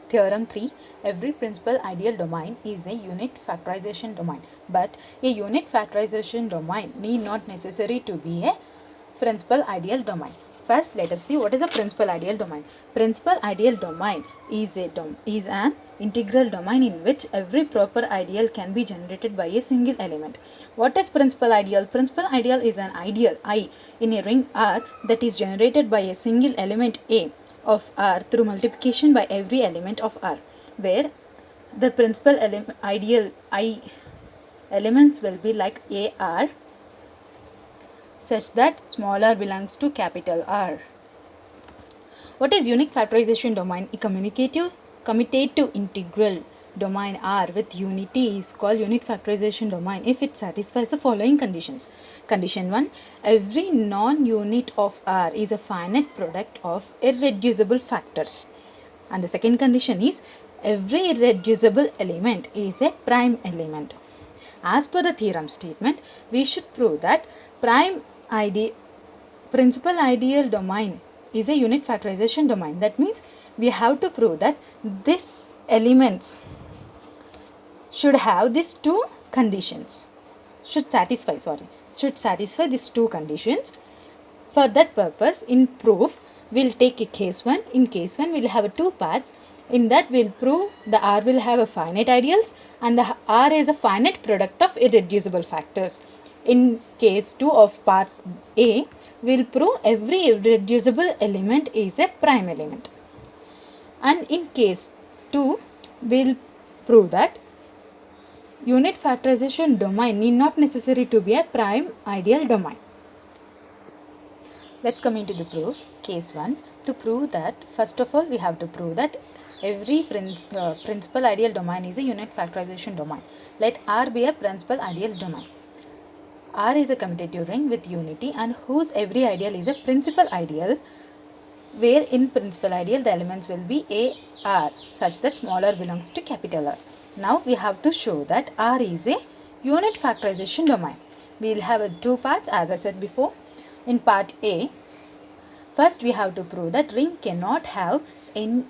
Theorem 3. Every principal ideal domain is a unit factorization domain, but a unit factorization domain need not necessary to be a principal ideal domain. First, let us see what is a principal ideal domain. Principal ideal domain is an integral domain in which every proper ideal can be generated by a single element. What is principal ideal? Principal ideal is an ideal I in a ring R that is generated by a single element A of R through multiplication by every element of R, where the principal ideal I elements will be like AR such that small r belongs to capital R. What is unique factorization domain? A commutative integral domain R with unity is called unique factorization domain if it satisfies the following conditions. Condition 1. Every non-unit of R is a finite product of irreducible factors. And the second condition is every irreducible element is a prime element. As per the theorem statement, we should prove that principal ideal domain is a unique factorization domain. That means we have to prove that this elements should have these two conditions. Should satisfy these two conditions. For that purpose, in proof, we'll take a case 1. In case 1, we'll have two parts. In that, we'll prove the R will have a finite ideals and the R is a finite product of irreducible factors. In case 2 of part A, we'll prove every irreducible element is a prime element. And in case 2, we'll prove that unit factorization domain need not necessary to be a prime ideal domain. Let's come into the proof. Case 1. To prove that, first of all, we have to prove that every principal ideal domain is a unit factorization domain. Let R be a principal ideal domain. R is a commutative ring with unity and whose every ideal is a principal ideal, where in principal ideal the elements will be A, R such that small r belongs to capital R. Now we have to show that R is a unit factorization domain. We will have two parts as I said before. In part A, first we have to prove that ring cannot have any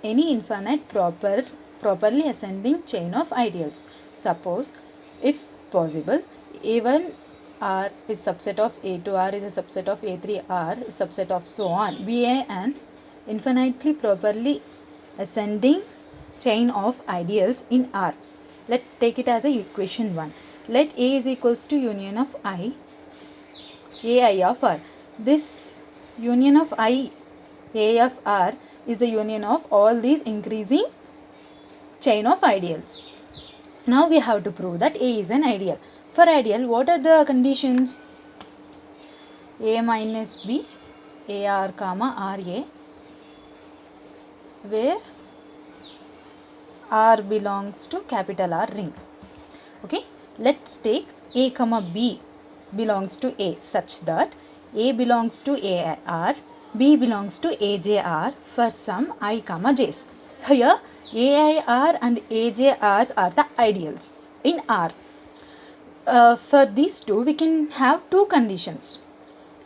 infinite properly ascending chain of ideals. Suppose, if possible, A1 R is subset of A2 R is a subset of A3 R is subset of so on. Be an infinitely properly ascending chain of ideals in R. Let's take it as a equation 1. Let A is equals to union of AI of R. This union of AI of R is the union of all these increasing chain of ideals. Now we have to prove that A is an ideal. For ideal, what are the conditions? A minus B, AR comma RA, where R belongs to capital R ring. Okay, let's take A comma B belongs to A such that A belongs to AR, B belongs to AJR for some I comma J's. Here AIR and AJRs are the ideals in R. For these two, we can have two conditions.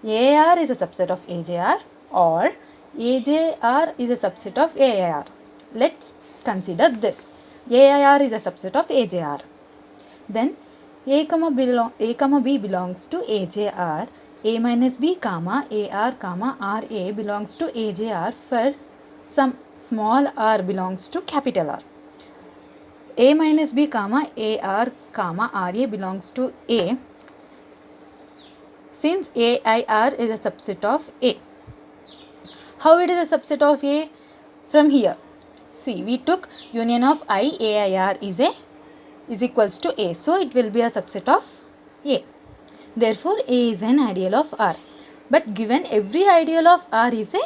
AIR is a subset of AJR or AJR is a subset of AIR. Let's consider this. AIR is a subset of AJR. Then A comma B belongs to AJR. A minus B comma AR comma RA belongs to AJR for some small r belongs to capital R. A minus B comma AR comma RA belongs to A since AIR is a subset of A. How it is a subset of A? From here. See, we took union of AIR is equals to A. So, it will be a subset of A. Therefore, A is an ideal of R. But given every ideal of R is a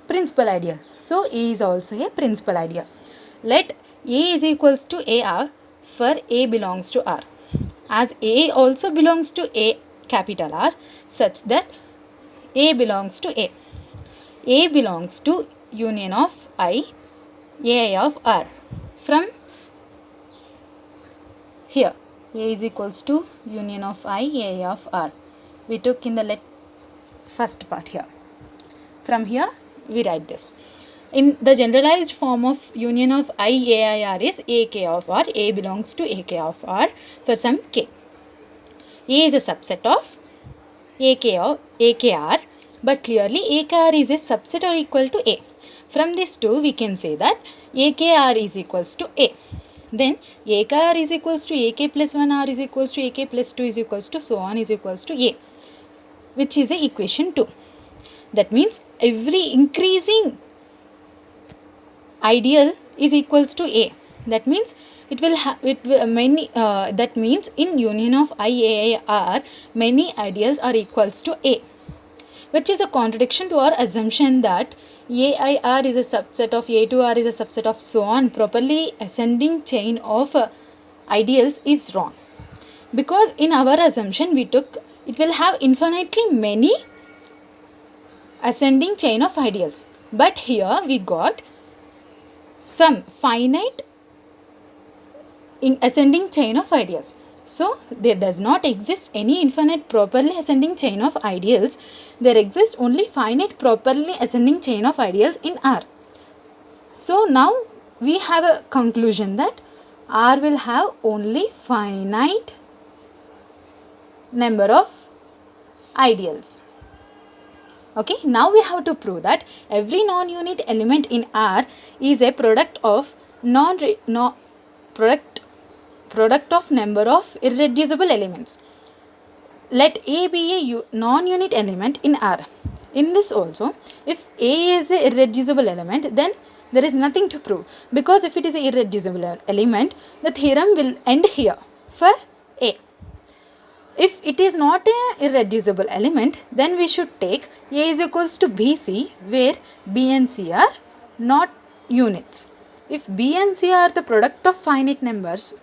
principal ideal. So, A is also a principal ideal. Let A is equals to AR for A belongs to R. As A also belongs to A capital R such that A belongs to A. A belongs to union of AI of R. From here, A is equals to union of AI of R. We took in the first part here. From here, we write this. In the generalized form of union of IAIR is AK of R. A belongs to AK of R for some K. A is a subset of AKR, but clearly AKR is a subset or equal to A. From this two, we can say that AKR is equals to A. Then AKR is equals to AK plus 1 R is equals to AK plus 2 is equals to so on is equals to A, which is a equation 2. That means every increasing ideal is equals to A. That means that means in union of IAIR many ideals are equals to A, which is a contradiction to our assumption that AIR is a subset of A to R is a subset of so on. Properly ascending chain of ideals is wrong, because in our assumption we took it will have infinitely many ascending chain of ideals, but here we got some finite in ascending chain of ideals. So there does not exist any infinite properly ascending chain of ideals. There exists only finite properly ascending chain of ideals in R. So now we have a conclusion that R will have only finite number of ideals. Okay, now we have to prove that every non-unit element in R is a product of product of number of irreducible elements. Let A be a non-unit element in R. In this also, if A is an irreducible element, then there is nothing to prove, because if it is an irreducible element, the theorem will end here for A. If it is not an irreducible element, then we should take A is equals to BC, where B and C are not units. If B and C are the product of finite numbers,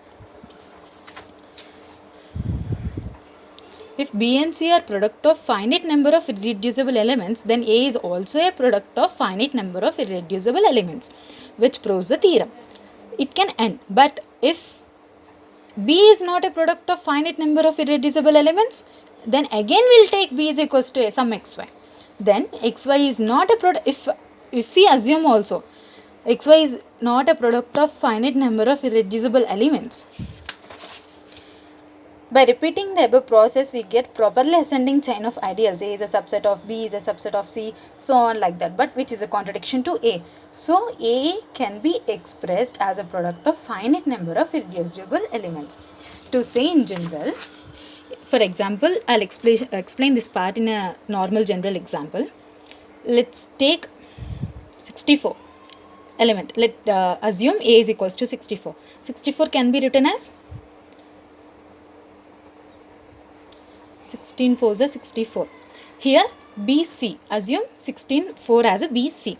if B and C are product of finite number of irreducible elements, then A is also a product of finite number of irreducible elements, which proves the theorem. It can end, but if B is not a product of finite number of irreducible elements, then again we will take B is equals to some xy. Then xy is not a product, if we assume also xy is not a product of finite number of irreducible elements. By repeating the above process, we get properly ascending chain of ideals. A is a subset of B, is a subset of C, so on like that, but which is a contradiction to A. So A can be expressed as a product of finite number of irreducible elements. To say in general, for example, I'll explain this part in a normal general example. Let's take 64 element. Let assume A is equals to 64. 64 can be written as 16 4s are 64. Here BC, assume 16 4 as a BC,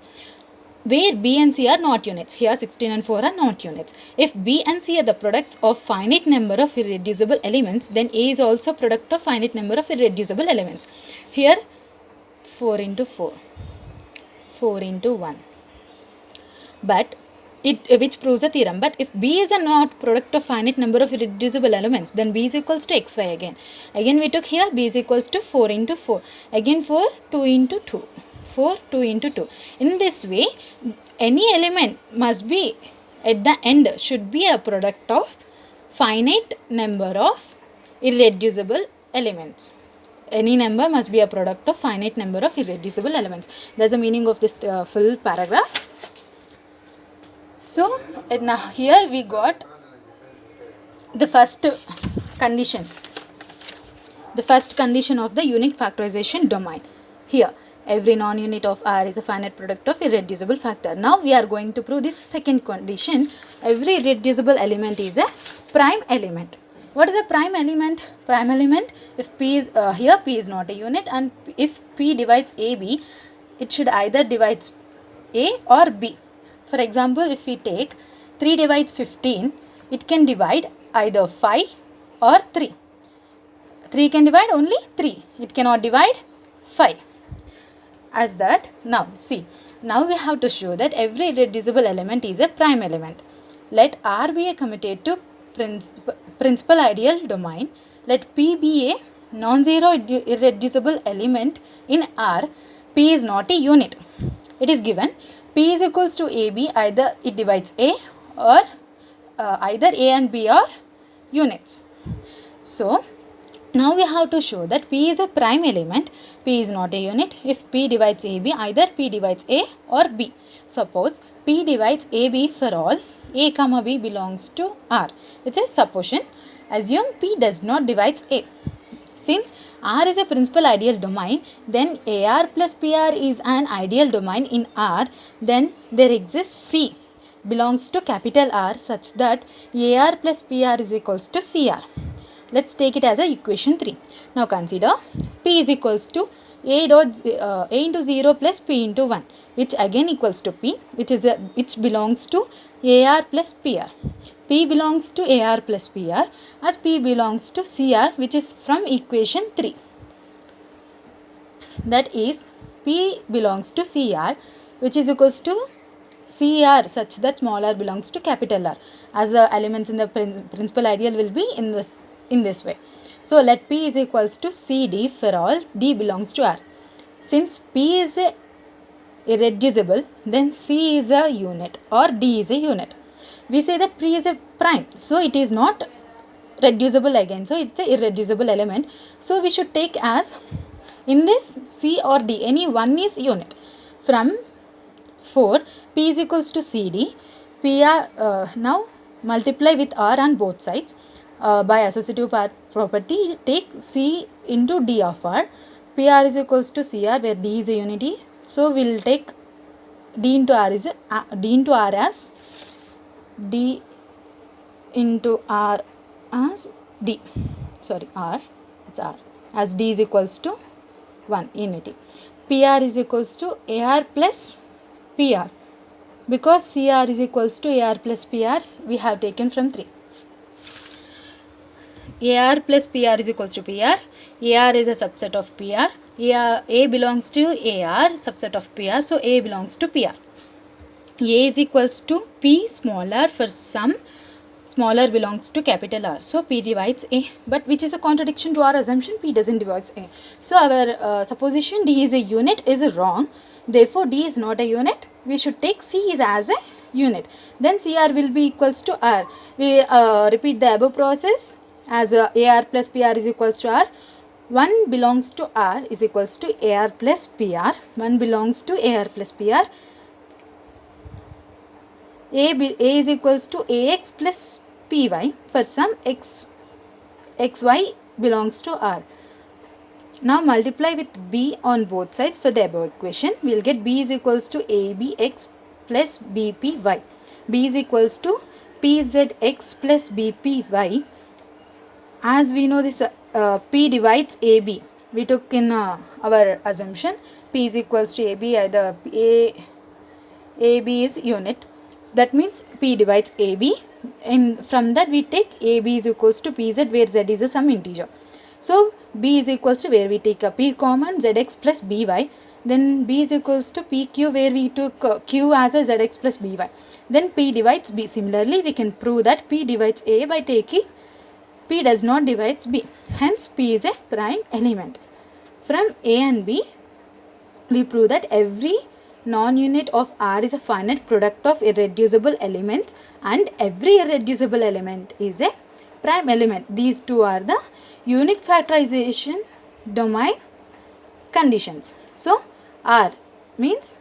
where B and C are not units. Here 16 and 4 are not units. If B and C are the products of finite number of irreducible elements, then A is also product of finite number of irreducible elements. Here 4 into 4, 4 into 1, but which proves the theorem. But if B is a not product of finite number of irreducible elements, then B is equals to xy again. Again we took here B is equals to 4 into 4. Again 4, 2 into 2. 4, 2 into 2. In this way, any element must be, at the end, should be a product of finite number of irreducible elements. Any number must be a product of finite number of irreducible elements. That's the meaning of this full paragraph. So now here we got the first condition. The first condition of the unit factorization domain. Here every non-unit of R is a finite product of irreducible factor. Now we are going to prove this second condition. Every irreducible element is a prime element. What is a prime element? Prime element, if P is here P is not a unit, and if P divides AB, it should either divide A or B. For example, if we take 3 divides 15, it can divide either 5 or 3. 3 can divide only 3. It cannot divide 5. As that, now see, now we have to show that every irreducible element is a prime element. Let R be a commutative principal ideal domain. Let P be a non-zero irreducible element in R. P is not a unit. It is given P P is equals to AB, either it divides A or either A and B are units. So now we have to show that P is a prime element, P is not a unit. If P divides AB, either P divides A or B. Suppose P divides AB for all A comma B belongs to R. It's a supposition. Assume P does not divides A. Since R is a principal ideal domain, then AR plus PR is an ideal domain in R. Then there exists C belongs to capital R such that AR plus PR is equals to CR. Let's take it as a equation 3. Now consider P is equals to A into 0 plus P into 1, which again equals to P, which belongs to AR plus PR. P belongs to AR plus PR as P belongs to CR, which is from equation 3. That is P belongs to CR, which is equals to CR such that small r belongs to capital R, as the elements in the principal ideal will be in this way. So let P is equals to CD for all D belongs to R. Since P is irreducible, then C is a unit or D is a unit. We say that P is a prime, so it is not reducible again, so it's a irreducible element. So we should take as in this C or D, any one is unit. From 4, P is equals to CD. Now multiply with R on both sides. By associative property, take C into D of R. PR is equals to CR, where D is a unity. So we will take D into R as D into R as D. Sorry, R. It's R. As D is equals to 1 unity. PR is equals to AR plus PR. Because CR is equals to AR plus PR, we have taken from 3. AR plus PR is equals to PR. AR is a subset of PR. A belongs to AR, subset of PR. So A belongs to PR. A is equals to P smaller for some smaller belongs to capital R. So P divides A, but which is a contradiction to our assumption P doesn't divide A. So our supposition D is a unit is wrong. Therefore D is not a unit. We should take C is as a unit. Then CR will be equals to R. We repeat the above process as AR plus PR is equals to R. 1 belongs to R is equals to AR plus PR. 1 belongs to AR plus PR. A is equals to AX plus PY for some XY belongs to R. Now multiply with B on both sides for the above equation. We will get B is equals to ABX plus BPY. B is equals to PZX plus BPY. As we know this P divides AB. We took in our assumption P is equals to AB, either AB is unit. So that means P divides AB, and from that we take AB is equals to PZ, where Z is a some integer. So B is equals to, where we take a P common, ZX plus BY. Then B is equals to PQ, where we took Q as a ZX plus BY. Then P divides B. Similarly, we can prove that P divides A by taking P does not divides B. Hence P is a prime element. From A and B, we prove that every non-unit of R is a finite product of irreducible elements, and every irreducible element is a prime element. These two are the unit factorization domain conditions. So R means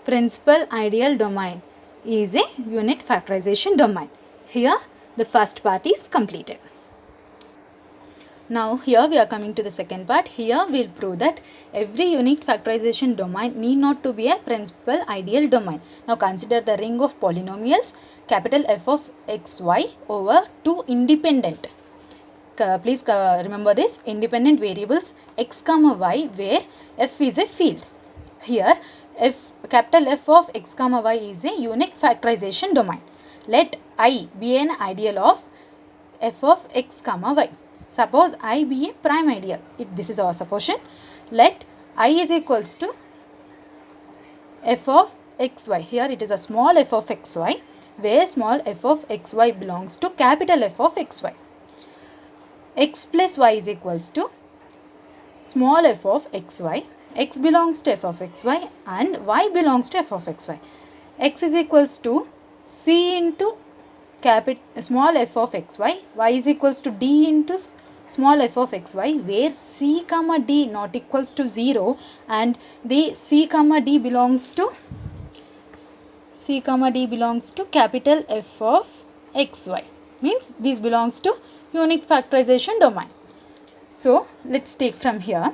principal ideal domain is a unit factorization domain. Here the first part is completed. Now here we are coming to the second part. Here we will prove that every unique factorization domain need not to be a principal ideal domain. Now consider the ring of polynomials capital F of xy over two independent. Please remember this, independent variables x comma y, where F is a field. Here capital F of x comma y is a unique factorization domain. Let I be an ideal of F of x comma y. Suppose I be a prime ideal. This is our supposition. Let I is equals to F of xy. Here it is a small f of xy, where small f of xy belongs to capital F of xy. X plus y is equals to small f of xy. X belongs to f of xy and y belongs to f of xy. x is equals to c into small f of xy, y is equals to d into small f of xy, where c comma d not equals to 0 and the c comma d belongs to capital F of xy, means this belongs to unit factorization domain. So let's take from here,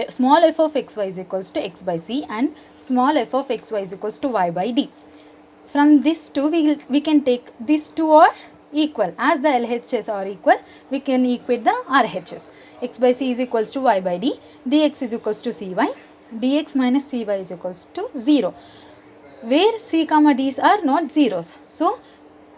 small f of xy is equals to x by c and small f of xy is equals to y by d. From this two we can take these two are equal, as the LHS are equal we can equate the RHS. X by c is equals to y by d, dx is equals to cy, dx minus cy is equals to 0, where c comma d's are not zeros. So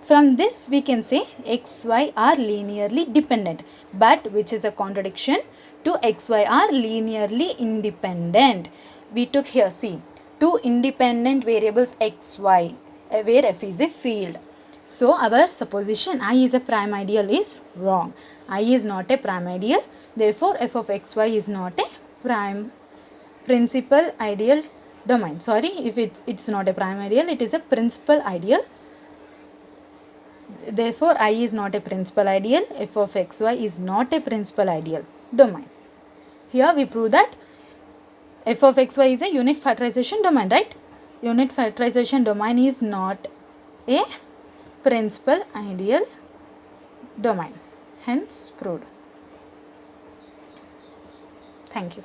from this we can say xy are linearly dependent, but which is a contradiction to xy are linearly independent. We took here C, two independent variables xy, where f is a field. So our supposition I is a prime ideal is wrong. I is not a prime ideal, therefore f of xy is not a prime principal ideal domain. Sorry, if it's not a prime ideal, it is a principal ideal. Therefore I is not a principal ideal, f of xy is not a principal ideal domain. Here we prove that f of xy is a unit factorization domain, right? Unit factorization domain is not a principal ideal domain, hence proved. Thank you.